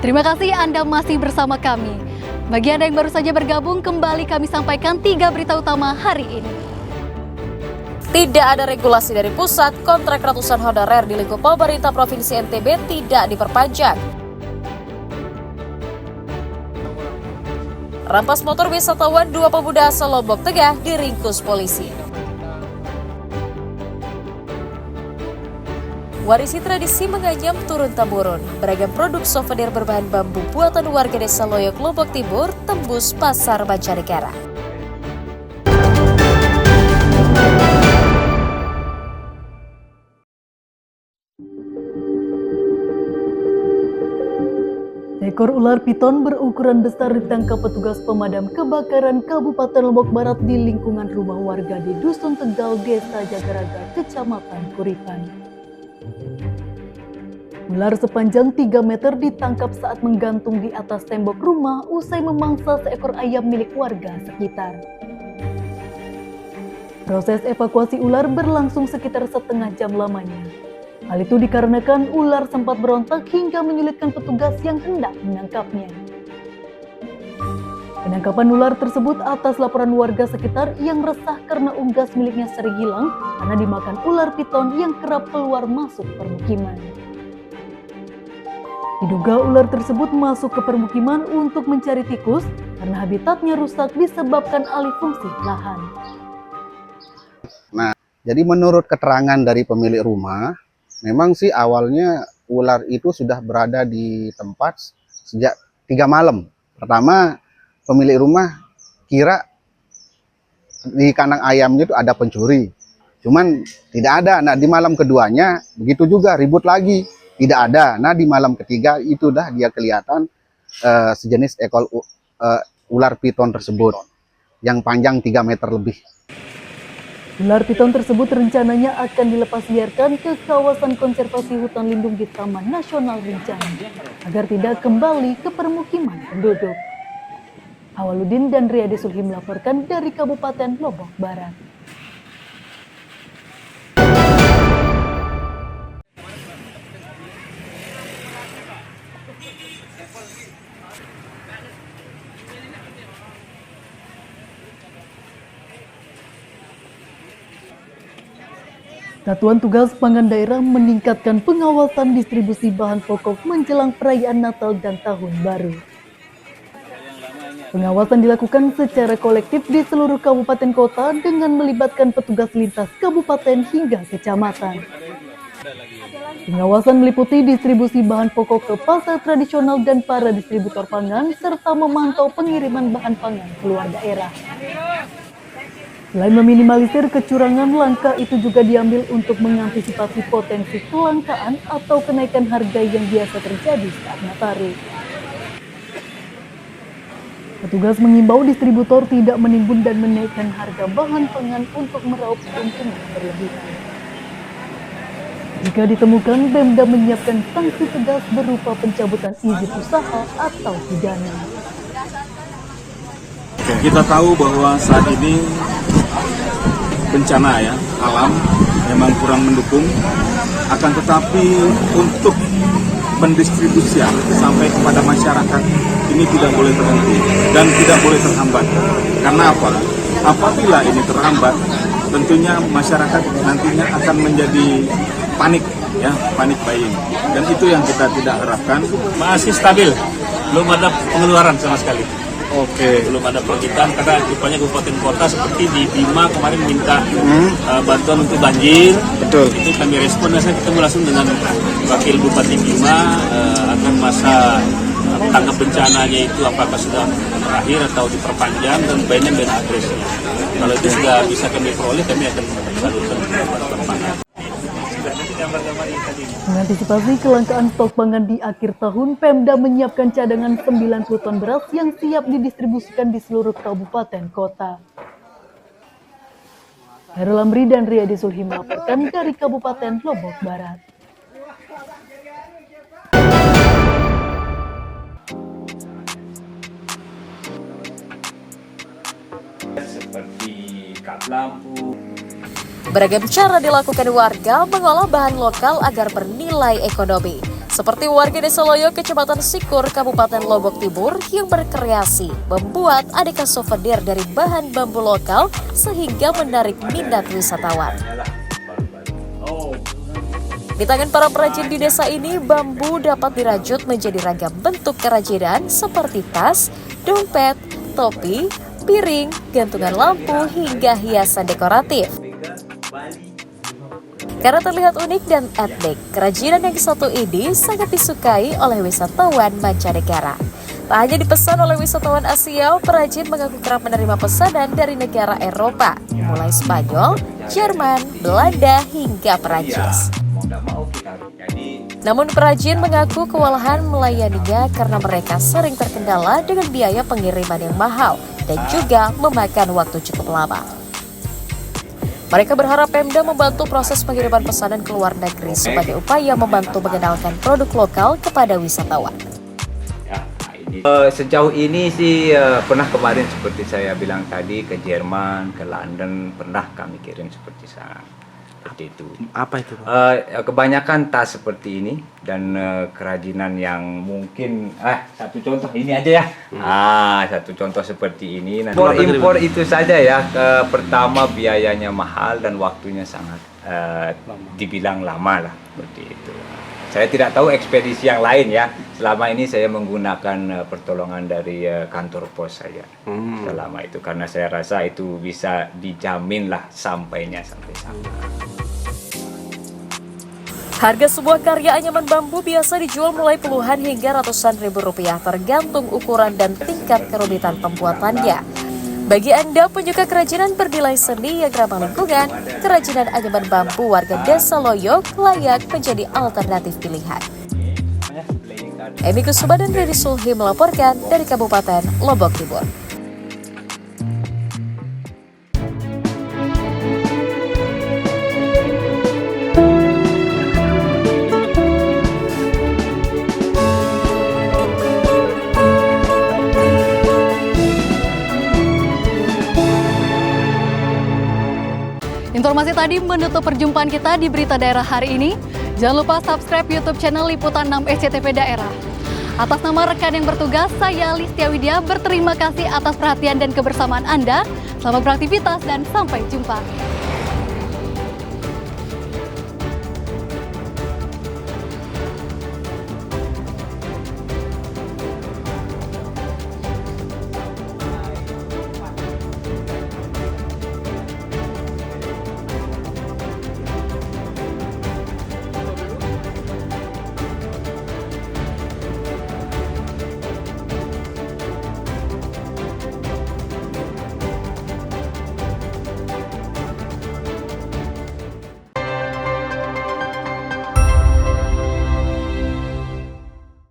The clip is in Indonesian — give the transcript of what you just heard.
Terima kasih Anda masih bersama kami. Bagi Anda yang baru saja bergabung, kembali kami sampaikan 3 berita utama hari ini. Tidak ada regulasi dari pusat, kontrak ratusan honorer di lingkup pemerintah Provinsi NTB tidak diperpanjang. Rampas motor wisatawan 2 pemuda asal Lombok Tengah diringkus polisi. Warisi tradisi menganyam turun-temurun. Beragam produk souvenir berbahan bambu buatan warga desa Loyok, Lombok Timur tembus pasar mancanegara. Ekor ular piton berukuran besar ditangkap petugas pemadam kebakaran Kabupaten Lombok Barat di lingkungan rumah warga di Dusun Tegal, Desa Jagaraga, Kecamatan Kuripan. Ular sepanjang 3 meter ditangkap saat menggantung di atas tembok rumah usai memangsa seekor ayam milik warga sekitar. Proses evakuasi ular berlangsung sekitar setengah jam lamanya. Hal itu dikarenakan ular sempat berontak hingga menyulitkan petugas yang hendak menangkapnya. Penangkapan ular tersebut atas laporan warga sekitar yang resah karena unggas miliknya sering hilang karena dimakan ular piton yang kerap keluar masuk permukiman. Diduga ular tersebut masuk ke permukiman untuk mencari tikus karena habitatnya rusak disebabkan alih fungsi lahan. Nah, jadi menurut keterangan dari pemilik rumah, memang sih awalnya ular itu sudah berada di tempat sejak 3 malam. Pertama, pemilik rumah kira di kandang ayamnya itu ada pencuri. Cuman tidak ada. Nah, di malam keduanya begitu juga ribut lagi. Tidak ada. Nah, di malam ketiga itu dah dia kelihatan sejenis ekor ular piton tersebut yang panjang 3 meter lebih. Ular piton tersebut rencananya akan dilepas liarkan ke kawasan konservasi hutan lindung di Taman Nasional Rinjani agar tidak kembali ke permukiman penduduk. Awaludin dan Riyadi Sulhi melaporkan dari Kabupaten Lombok Barat. Satuan Tugas Pangan Daerah meningkatkan pengawasan distribusi bahan pokok menjelang perayaan Natal dan Tahun Baru. Pengawasan dilakukan secara kolektif di seluruh kabupaten kota dengan melibatkan petugas lintas kabupaten hingga kecamatan. Pengawasan meliputi distribusi bahan pokok ke pasar tradisional dan para distributor pangan serta memantau pengiriman bahan pangan keluar daerah. Selain meminimalisir kecurangan, langkah itu juga diambil untuk mengantisipasi potensi kelangkaan atau kenaikan harga yang biasa terjadi saat Nataru. Petugas mengimbau distributor tidak menimbun dan menaikkan harga bahan pangan untuk meraup keuntungan berlebihan. Jika ditemukan, Pemda menyiapkan sanksi tegas berupa pencabutan izin usaha atau pidana. Kita tahu bahwa saat ini bencana alam memang kurang mendukung, akan tetapi untuk pendistribusian sampai kepada masyarakat ini tidak boleh terhenti dan tidak boleh terhambat. Karena apa? Apabila ini terhambat, tentunya masyarakat nantinya akan menjadi panik buying, dan itu yang kita tidak harapkan. Masih stabil, belum ada pengeluaran sama sekali. Oke. Belum ada pergitan karena rupanya kabupaten kota seperti di Bima kemarin minta bantuan untuk banjir. Betul. Itu kami respon dan saya ketemu langsung dengan Wakil Bupati Bima akan masa tanggap bencananya itu apakah sudah berakhir atau diperpanjang dan band adresnya. Kalau itu sudah bisa kami peroleh, kami akan salurkan kepada pangan. Mengantisipasi kelangkaan stok pangan di akhir tahun, Pemda menyiapkan cadangan 90 ton beras yang siap didistribusikan di seluruh kabupaten kota. Hairul Amri dan Riyadi Sulhi melaporkan dari Kabupaten Lombok Barat. Seperti kap lampu. Beragam cara dilakukan warga mengolah bahan lokal agar bernilai ekonomi. Seperti warga Desa Loyo, Kecamatan Sikur, Kabupaten Lombok Timur yang berkreasi membuat aneka souvenir dari bahan bambu lokal sehingga menarik minat wisatawan. Di tangan para perajin di desa ini, bambu dapat dirajut menjadi ragam bentuk kerajinan seperti tas, dompet, topi, piring, gantungan lampu, hingga hiasan dekoratif. Karena terlihat unik dan etnik, kerajinan yang satu ini sangat disukai oleh wisatawan mancanegara. Tak hanya dipesan oleh wisatawan Asia, perajin mengaku kerap menerima pesanan dari negara Eropa, mulai Spanyol, Jerman, Belanda, hingga Perancis. Namun perajin mengaku kewalahan melayaninya karena mereka sering terkendala dengan biaya pengiriman yang mahal dan juga memakan waktu cukup lama. Mereka berharap Pemda membantu proses pengiriman pesanan ke luar negeri sebagai upaya membantu mengenalkan produk lokal kepada wisatawan. Sejauh ini sih pernah kemarin seperti saya bilang tadi ke Jerman, ke London, pernah kami kirim seperti itu. Apa itu? Kebanyakan tas seperti ini dan kerajinan yang mungkin satu contoh ini aja ya. Satu contoh seperti ini. Impor itu saja ya. Pertama biayanya mahal dan waktunya sangat dibilang lama lah seperti itu. Saya tidak tahu ekspedisi yang lain ya. Selama ini saya menggunakan pertolongan dari kantor pos saja. Selama itu karena saya rasa itu bisa dijamin lah sampainya sampai sana. Harga sebuah karya anyaman bambu biasa dijual mulai puluhan hingga ratusan ribu rupiah tergantung ukuran dan tingkat kerumitan pembuatannya. Bagi Anda penyuka kerajinan bernilai seni yang ramah lingkungan, kerajinan anyaman bambu warga Desa Loyo layak menjadi alternatif pilihan. Emi Kusuma dan Redi Sulhi melaporkan dari Kabupaten Lombok Timur. Informasi tadi menutup perjumpaan kita di Berita Daerah hari ini. Jangan lupa subscribe YouTube channel Liputan 6 SCTV Daerah. Atas nama rekan yang bertugas, saya Listia Widya berterima kasih atas perhatian dan kebersamaan Anda. Selamat beraktivitas dan sampai jumpa.